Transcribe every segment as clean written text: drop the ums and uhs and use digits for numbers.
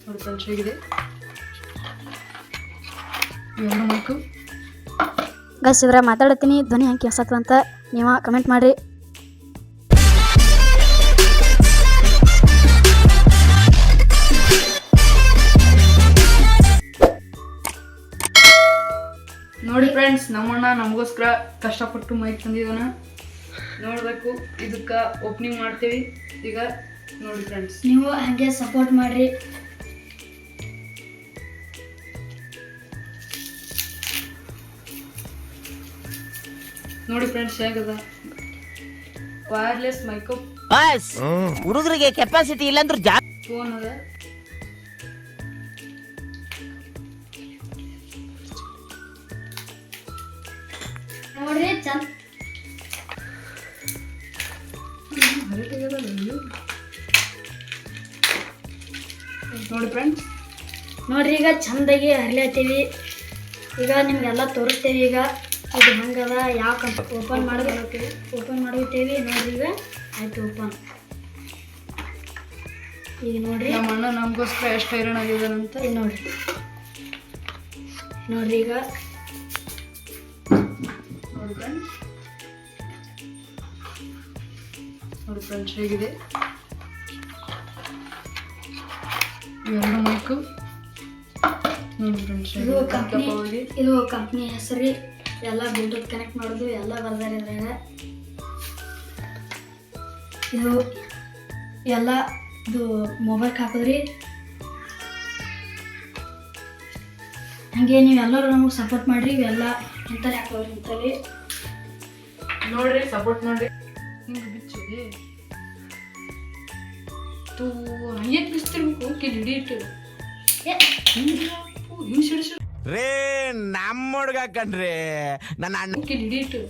ನೋಡಿ ಫ್ರೆಂಡ್ಸ್ ಹೇಗಿದೆ ಎರಡು ಮೈಕು ಗೈಸ್ ಇದ್ರ ಮಾತಾಡತ್ತೀನಿ ಧ್ವನಿ ಹೆಂಗೆ ಕೇಳಿಸತ್ವ ಅಂತ ನೀವು ಕಮೆಂಟ್ ಮಾಡಿ. ನೋಡಿ ಫ್ರೆಂಡ್ಸ್ ನಮ್ಮಣ್ಣ ನಮಗೋಸ್ಕರ ಕಷ್ಟಪಟ್ಟು ಮೈಕ್ ತಂದಿದ್ದಾನ ನೋಡಬೇಕು. ಇದಕ್ಕೆ ಓಪನಿಂಗ್ ಮಾಡ್ತೀವಿ ಈಗ. ನೋಡಿ ಫ್ರೆಂಡ್ಸ್ ನೀವು ಹಾಗೆ ಸಪೋರ್ಟ್ ಮಾಡ್ರಿ. ನೋಡಿ ಫ್ರೆಂಡ್ಸ್ ಹೇಗದ ವೈರ್ಲೆಸ್ ಮೈಕ್. ಹುಡುಗರಿಗೆ ಕೆಪಾಸಿಟಿ ಇಲ್ಲ ಅಂದ್ರೆ ಫೋನ್ ಅದ. ನೋಡ್ರಿ ಚಂದ ನೋಡಿ ಫ್ರೆಂಡ್ಸ್ ನೋಡ್ರಿ ಈಗ ಚಂದಾಗಿ ಹರಿಲತ್ತೀವಿ. ಈಗ ನಿಮ್ಗೆಲ್ಲ ತೋರಿಸ್ತೇವೆ. ಈಗ ಇದು ಹಂಗದ ಯಾವ ಓಪನ್ ಮಾಡ್ತೀವಿ ನೋಡ್ರಿ. ಈಗ ಆಯ್ತು ಓಪನ್. ಈಗ ನೋಡ್ರಿ ನಮ್ಮ ಅಣ್ಣ ನಮಗೋಸ್ಕರ ಎಷ್ಟು ಹೈರಾಣ ಆಗಿದಾನಂತ ನೋಡ್ರಿ ಈಗ ನೋಡಿ ಫ್ರೆಂಡ್ಸ್ ಹೇಗಿದೆ ಎರಡು ಮೈಕು. ನೋಡಿ ಫ್ರೆಂಡ್ಸ್ ಇದು ಕಂಪ್ನಿ ಹೆಸರು. ಎಲ್ಲ ಬ್ಲೂಟೂತ್ ಕನೆಕ್ಟ್ ಮಾಡೋದು ಎಲ್ಲ ಬರ್ದಾರೆ ಇದ್ರಾಗ. ಇದು ಎಲ್ಲ ಇದು ಮೊಬೈಲ್ಗೆ ಹಾಕೋದ್ರಿ. ಹಾಗೆ ನೀವೆಲ್ಲರೂ ನಮಗೆ ಸಪೋರ್ಟ್ ಮಾಡಿರಿ. ಇವೆಲ್ಲ ಇಂಥಲ್ಲಿ ಹಾಕೋದ್ರಿ. ಇಂಥಲ್ಲಿ ನೋಡ್ರಿ ಸಪೋರ್ಟ್ ಮಾಡ್ರಿ. ಹಿಂಗೆ ಬಿಚ್ಚಿದೆ ತೂ ಹಂಗೆ ಬಿಚ್ತಿರ್ಬೇಕು. ಕಿಲ್ ಹಿಡಿಯಿಟ್ಟು ಹಿಂಗೆ ಸಿಡಿಸಿ ರೇ ನಮ್ಮ ಹುಡುಗ ಕಣ್ರಿ ನನ್ನ ಅಣ್ಣ ಕಿಲ್ ಹಿಡಿಯಿಟ್ಟು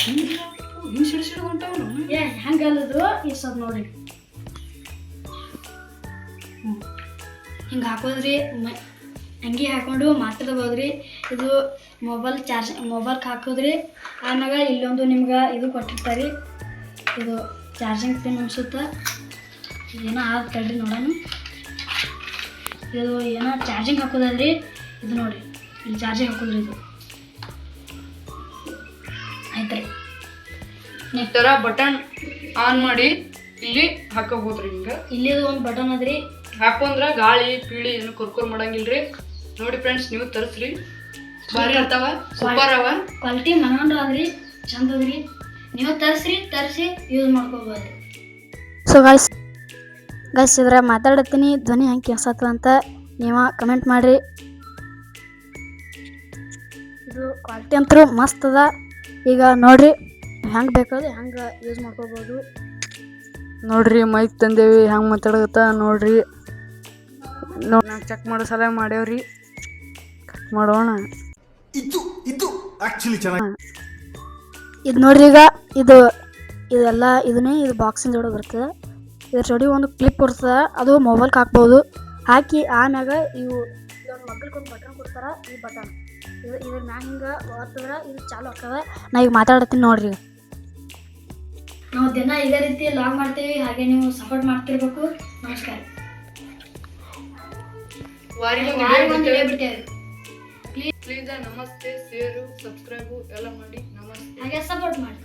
ಹಿಂಗೆ ಸಿಡಿಸಿಡು ಹೊಂಟವನು. ಹಂಗಲ್ಲದು ಈ ಸ್ವಲ್ಪ ನೋಡ್ರಿ ಹಿಂಗೆ ಹಾಕೋದ್ರಿ. ಅಂಗಿ ಹಾಕೊಂಡು ಮಾತಾಡ್ಬೋದ್ರಿ. ಇದು ಮೊಬೈಲ್ಗೆ ಹಾಕೋದ್ರಿ. ಆಮ್ಯಾಗ ಇಲ್ಲೊಂದು ನಿಮ್ಗೆ ಇದು ಕೊಟ್ಟಿರ್ತಾರೆ. ಇದು ಚಾರ್ಜಿಂಗ್ ಪಿನ್ ಅನ್ಸುತ್ತೆ. ಏನೋ ಆದ ತಡ್ರಿ ನೋಡೋಣ. ಇದು ಏನೋ ಚಾರ್ಜಿಂಗ್ ಹಾಕೋದಲ್ರಿ. ಇದು ನೋಡಿರಿ ಇಲ್ಲಿ ಚಾರ್ಜಿಂಗ್ ಹಾಕೋದ್ರಿ. ಇದು ಆಯ್ತು ರೀ. ಈ ಥರ ಬಟನ್ ಆನ್ ಮಾಡಿ ಇಲ್ಲಿ ಹಾಕೋಬೋದ್ರಿ. ಹಿಂಗೆ ಇಲ್ಲಿದು ಒಂದು ಬಟನ್ ಅದ್ರಿ. ಹಾಕೊಂಡ್ರೆ ಗಾಳಿ ಪೀಳಿ ಏನು ಕುರ್ಕುರ್ ಮಾಡಂಗಿಲ್ರಿ. ನೋಡಿ ಫ್ರೆಂಡ್ಸ್ ನೀವು ತರಿಸ್ರಿ. ಭಾರಿ ಇರ್ತಾವ, ಸೂಪರ್ ಅವ. ಕ್ವಾಲಿಟಿ ಮನೋಂಡು ಅದ್ರಿ, ಚಂದ ಅದ್ರಿ. ನೀವು ತರಿಸಿ ಯೂಸ್ ಮಾಡ್ಕೋಬೋದು. ಸೊ ಗೈಸ್ ಇದ್ರ ಮಾತಾಡತ್ತೀನಿ ಧ್ವನಿ ಹೆಂಗೆ ಕೇಳಿಸತ್ವ ಅಂತ ನೀವು ಕಮೆಂಟ್ ಮಾಡಿರಿ. ಇದು ಕ್ವಾಲಿಟಿ ಅಂತೂ ಮಸ್ತ್ ಅದ. ಈಗ ನೋಡ್ರಿ ಹೆಂಗೆ ಬೇಕಾದ್ರೆ ಹೆಂಗೆ ಯೂಸ್ ಮಾಡ್ಕೋಬೋದು. ನೋಡ್ರಿ ಮೈಕ್ ತಂದೇವಿ ಹೆಂಗೆ ಮಾತಾಡತ್ತ ನೋಡ್ರಿ. ನಾವು ಚೆಕ್ ಮಾಡೋ ಸಲ ಮಾಡ್ಯಾವ್ರಿ. ಕಟ್ ಮಾಡೋಣ. ಇದು ಆಕ್ಚುಲಿ ಚೆನ್ನಾಗಿ ಇದು ನೋಡ್ರಿ. ಈಗ ಇದೆಲ್ಲ ಇದನ್ನೇ ಇದು ಬಾಕ್ಸಿನ ಜೋಡಿ ಬರ್ತದೆ. ಇದ್ರ ಜೋಡಿ ಒಂದು ಕ್ಲಿಪ್ ಬರ್ತದೆ. ಅದು ಮೊಬೈಲ್ಗೆ ಹಾಕ್ಬೋದು. ಹಾಕಿ ಆಮ್ಯಾಗ ಇದೊಂದು ಮಗ್ಗಲ್ಗೊಂದು ಬಟನ್ ಕೊಡ್ತಾರೆ. ಈ ಬಟನ್ ಇದ್ರ ಮ್ಯಾಗ ಹಿಂಗೆ ಬರ್ತದ್ರೆ ಇದು ಚಾಲು ಆಗ್ತದೆ. ನಾ ಈಗ ಮಾತಾಡತ್ತೀನಿ ನೋಡ್ರಿ. ನಾವು ದಿನ ಇದೇ ರೀತಿ ಲಾಗ್ ಮಾಡ್ತೀವಿ. ಹಾಗೆ ನೀವು ಸಪೋರ್ಟ್ ಮಾಡ್ತಿರ್ಬೇಕು. ನಮಸ್ಕಾರ. ಪ್ಲೀಸ್ ನಮಸ್ತೆ, ಶೇರು, ಸಬ್ಸ್ಕ್ರೈಬು ಎಲ್ಲ ಮಾಡಿ. ನಮಸ್ತೆ. ಹಾಗೆ ಸಪೋರ್ಟ್ ಮಾಡಿ.